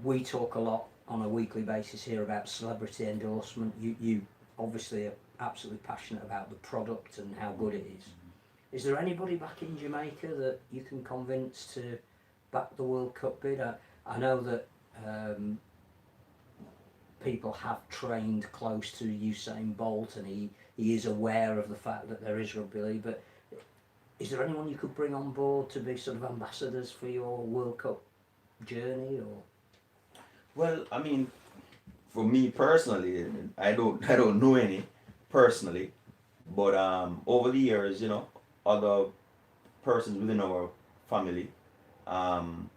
we talk a lot on a weekly basis here about celebrity endorsement. You obviously are absolutely passionate about the product and how good it is. Is there anybody back in Jamaica that you can convince to back the World Cup bid? I know that people have trained close to Usain Bolt, and he is aware of the fact that there is rugby league, but is there anyone you could bring on board to be sort of ambassadors for your World Cup journey? Or Well, I mean, for me personally, I don't know any personally, but over the years, other persons within our family um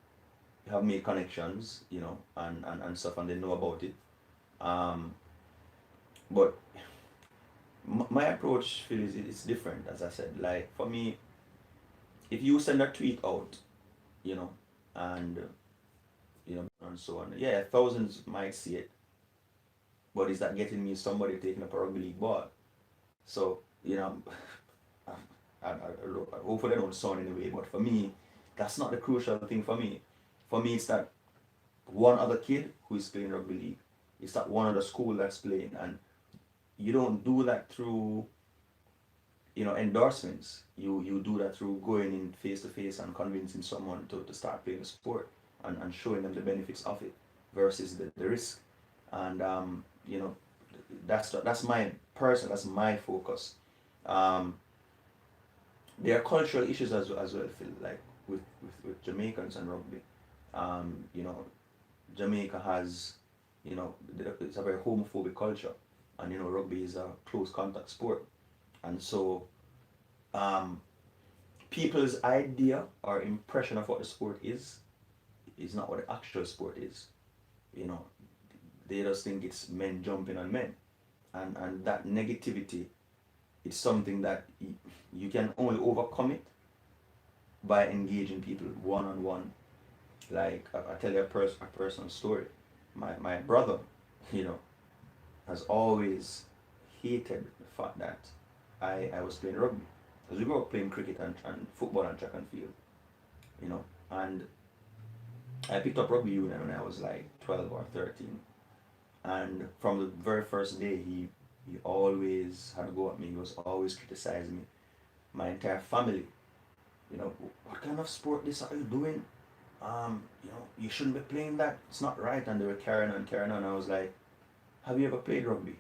have made connections, and stuff, and they know about it. Um, but my approach, Phil, is it's different. As I said, like for me, if you send a tweet out, you know, and and so on, yeah, thousands might see it, but is that getting me somebody taking up a rugby league ball? So hopefully I don't sound anyway, but for me, that's not the crucial thing for me. For me, it's that one other kid who is playing rugby league. It's that one other school that's playing, and you don't do that through endorsements. You do that through going in face to face and convincing someone to start playing the sport, and showing them the benefits of it versus the risk. And that's my that's my focus. Um, there are cultural issues as well, Phil, like with Jamaicans and rugby. Um, you know, Jamaica has, it's a very homophobic culture, and rugby is a close contact sport, and so um, people's idea or impression of what the sport is not what the actual sport is. You know, they just think it's men jumping on men, and that negativity is something that you can only overcome it by engaging people one on one. Like I tell you a personal story. My brother, you know, has always hated the fact that I was playing rugby. Because we grew up playing cricket and football and track and field, and I picked up rugby union when I was like 12 or 13. And from the very first day, he always had to go at me. He was always criticizing me. My entire family, what kind of sport this are you doing? You shouldn't be playing that. It's not right. And they were carrying on, carrying on. I was like, have you ever played rugby?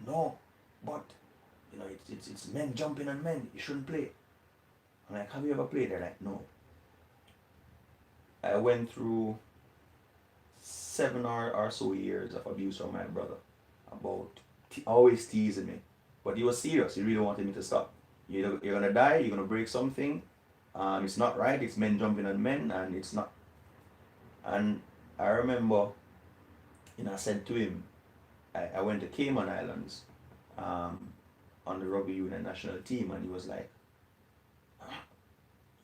No, but it's men jumping on men. You shouldn't play. I'm like, have you ever played? They're like, no. I went through 7 or so years of abuse from my brother about always teasing me, but he was serious. He really wanted me to stop. You're gonna die. You're gonna break something. It's not right. It's men jumping on men, and it's not. And I remember, I said to him, I went to Cayman Islands, on the rugby union national team, and he was like, "Huh?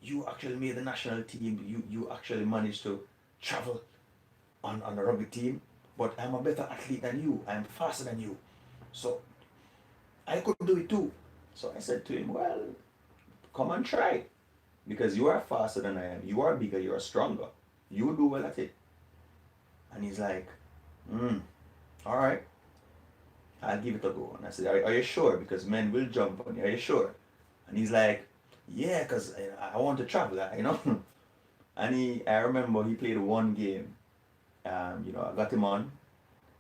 You actually made the national team. You actually managed to travel on the rugby team, but I'm a better athlete than you. I'm faster than you, so I could do it too." So I said to him, well, come and try, because you are faster than I am. You are bigger. You are stronger. You do well at it. And he's like, all right, I'll give it a go. And I said, are you sure? Because men will jump on you. Are you sure? And he's like, yeah, because I want to travel. And I remember he played one game. I got him on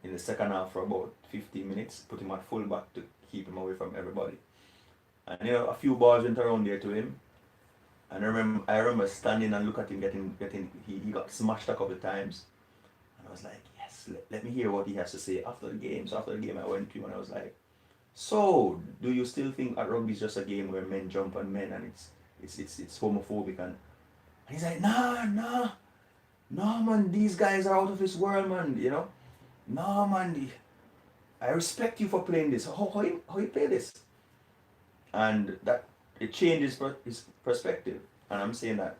in the second half for about 15 minutes, put him at full back to keep him away from everybody. And a few balls went around there to him. And I remember standing and look at him getting he got smashed a couple of times. And I was like, yes, let me hear what he has to say after the game. So after the game I went to him and I was like, so do you still think that rugby is just a game where men jump on men and it's homophobic? And he's like, nah, no man, these guys are out of this world, man, No man, I respect you for playing this. How you play this? And that it changes his perspective. And I'm saying that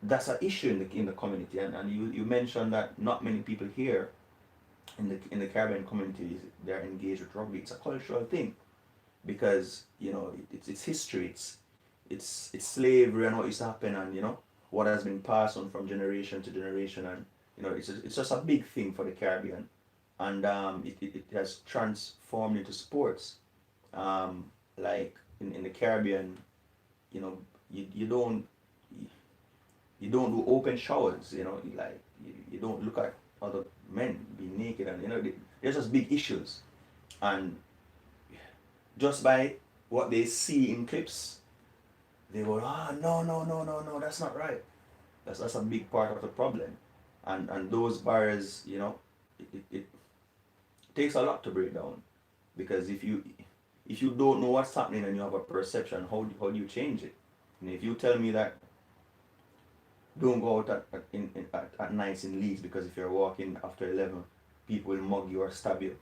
that's an issue in the community. And you mentioned that not many people here in the Caribbean community, they're engaged with rugby. It's a cultural thing, because it's history. It's slavery and what used to happen, and what has been passed on from generation to generation. And You know, it's just a big thing for the Caribbean, and it has transformed into sports. Like in the Caribbean, you know, you don't you don't do open showers. You know, you don't look at other men being naked, and you know, there's just big issues, and just by what they see in clips, they go, ah, no, no, no, no, no, that's not right. That's a big part of the problem, and those barriers, you know, it takes a lot to break down, because if you don't know what's happening and you have a perception, how do you change it? And if you tell me that don't go out at nights in Leeds because if you're walking after 11, people will mug you or stab you.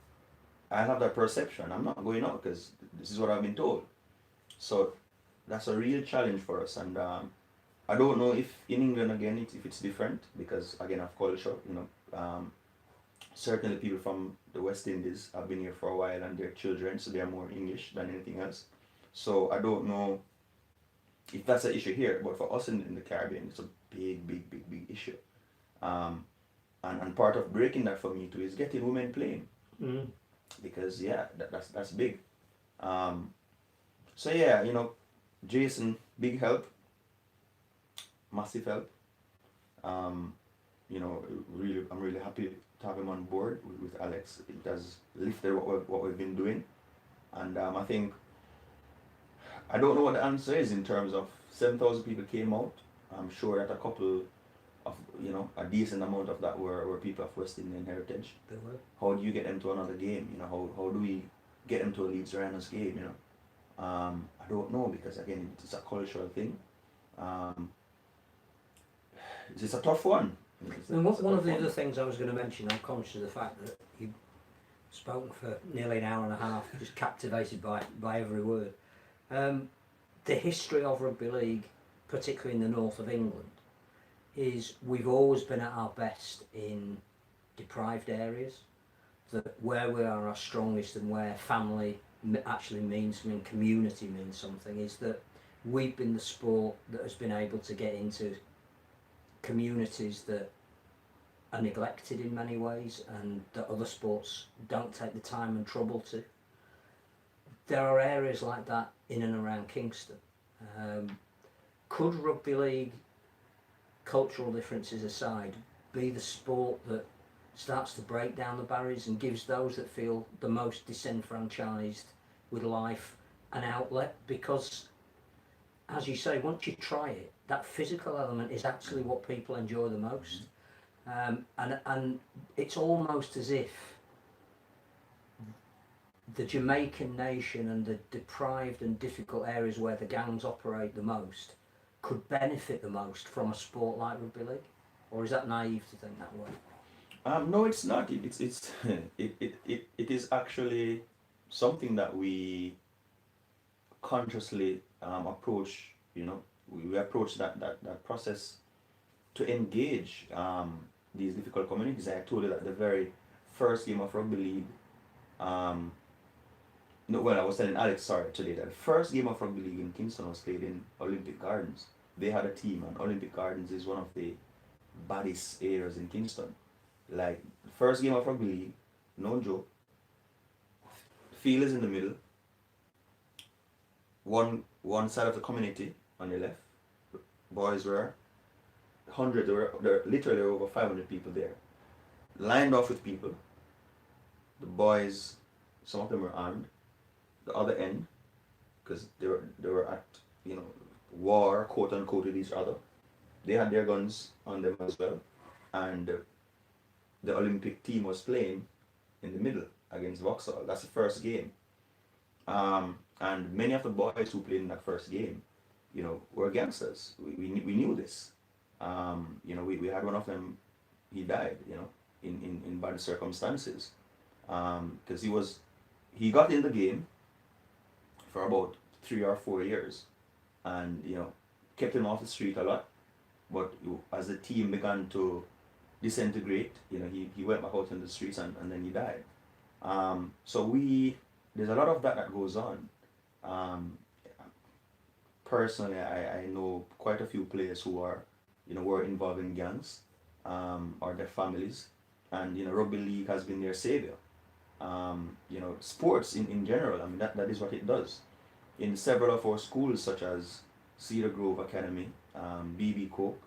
I have that perception. I'm not going out because this is what I've been told. So that's a real challenge for us, and I don't know if in England again if it's different, because again of culture, you know, certainly people from the West Indies have been here for a while and their children, so they are more English than anything else. So I don't know if that's an issue here, but for us in the Caribbean, it's a big issue. And part of breaking that for me too is getting women playing, because yeah, that's big. So yeah, you know, Jason, big help, massive help. You know, really, I'm really happy to have him on board with Alex. It has lifted what we've been doing, and I think I don't know what the answer is in terms of 7,000 people came out. I'm sure that a couple of, you know, a decent amount of that were people of West Indian heritage. They were. How do you get them to another game? You know, how do we get them to a Leeds Rhinos game? You know, I don't know, because again, it's a cultural thing. It's a tough one. And one of the other things I was going to mention, I'm conscious of the fact that you've spoken for nearly an hour and a half, just captivated by every word. The history of rugby league, particularly in the north of England, is we've always been at our best in deprived areas. That where we are our strongest and where family actually means something, community means something, is that we've been the sport that has been able to get into communities that are neglected in many ways and that other sports don't take the time and trouble to. There are areas like that in and around Kingston. Could rugby league, cultural differences aside, be the sport that starts to break down the barriers and gives those that feel the most disenfranchised with life an outlet? Because, as you say, once you try it, that physical element is actually what people enjoy the most. And it's almost as if the Jamaican nation and the deprived and difficult areas where the gangs operate the most could benefit the most from a sport like rugby league. Or is that naive to think that way? No, it's not. It is actually something that we consciously approach. You know, we approach that process to engage these difficult communities. I told you that the very first game of rugby league, no, well, I was telling Alex, sorry, today, that the first game of rugby league in Kingston was played in Olympic Gardens. They had a team, and Olympic Gardens is one of the baddest areas in Kingston. Like, the first game of rugby league, no joke, field is in the middle, one side of the community on the left, boys were 100, there literally over 500 people there, lined off with people. The boys, some of them were armed. The other end, because they were at, you know, war, quote unquote, with each other. They had their guns on them as well, and the Olympic team was playing in the middle against Vauxhall. That's the first game, and many of the boys who played in that first game, you know, were gangsters. We knew this. You know, we had one of them. He died, you know, in bad circumstances, because he got in the game for about 3 or 4 years, and you know, kept him off the street a lot. But as the team began to disintegrate, you know, he went back out in the streets, and then he died. So there's a lot of that goes on. Personally, I know quite a few players who are, you know, were involved in gangs, or their families, and rugby league has been their savior. Sports in general, I mean, that is what it does. In several of our schools, such as Cedar Grove Academy, BB Coke,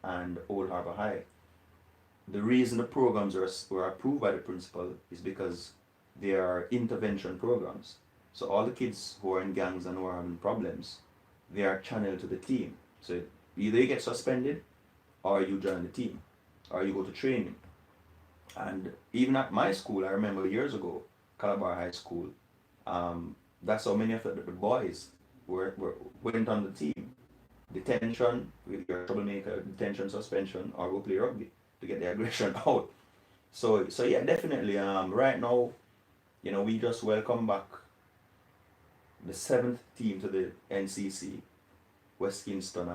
and Old Harbor High, the reason the programs were approved by the principal is because they are intervention programs. So all the kids who are in gangs and who are having problems, they are channeled to the team. So either you get suspended, or you join the team, or you go to training. And even at my school, I remember years ago, Calabar High School, that's how many of the boys went on the team. Detention, with your troublemaker, detention, suspension, or go play rugby to get the aggression out. So yeah, definitely. Right now, we just welcome back the 7th team to the NCC, West Kingston.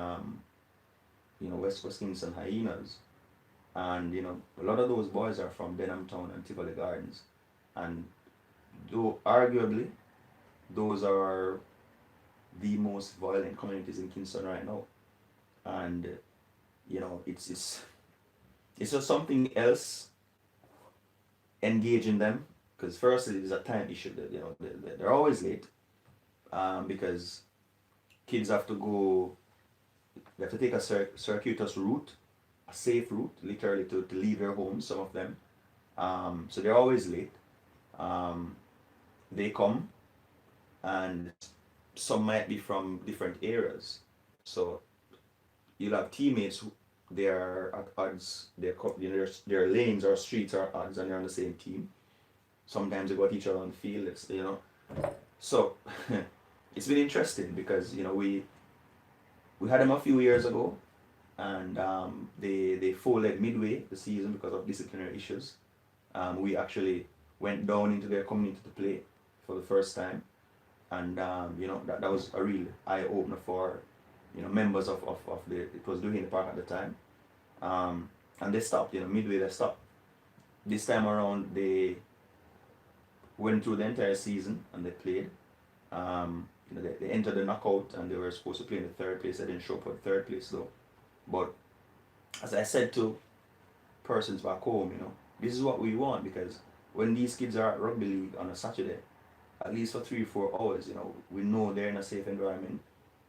West Kingston Hyenas, and a lot of those boys are from Denham Town and Tivoli Gardens, and though arguably those are the most violent communities in Kingston right now, and it's just something else engaging them, because first it is a time issue that they're always late, because kids have to go. They have to take a circuitous route, a safe route, literally to leave their homes, some of them. So they're always late. They come, and some might be from different areas. So you'll have teammates who they are at odds, their lanes or streets are at odds, and they're on the same team. Sometimes they got each other on the field, So it's been interesting because, we had them a few years ago, and they folded midway the season because of disciplinary issues. We actually went down into their community to play for the first time, and that was a real eye opener for members of the, it was doing the park at the time, and they stopped. Midway they stopped. This time around they went through the entire season and they played. They entered the knockout and they were supposed to play in the 3rd place. They didn't show up for the 3rd place though. But as I said to persons back home, this is what we want, because when these kids are at rugby league on a Saturday, at least for 3-4 hours, we know they're in a safe environment.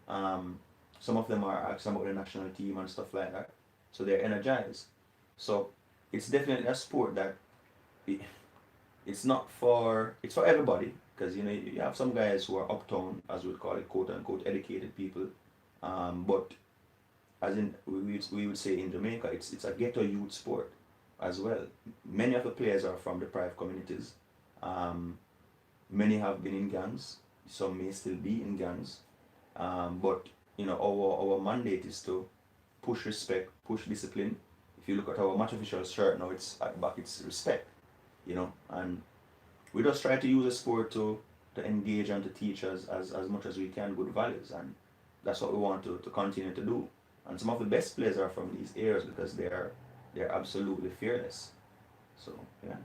Some of them are asking about the national team and stuff like that, so they're energized. So it's definitely a sport that it's for everybody, because you have some guys who are uptown, as we would call it, quote unquote educated people, but as in we would say in Jamaica, it's a ghetto youth sport as well. Many of the players are from deprived communities. Many have been in gangs. Some may still be in gangs. But our mandate is to push respect, push discipline. If you look at our match official shirt now, it's at back, it's respect. And we just try to use the sport to engage and to teach us as much as we can good values, and that's what we want to continue to do. And some of the best players are from these areas because they're absolutely fearless. So yeah.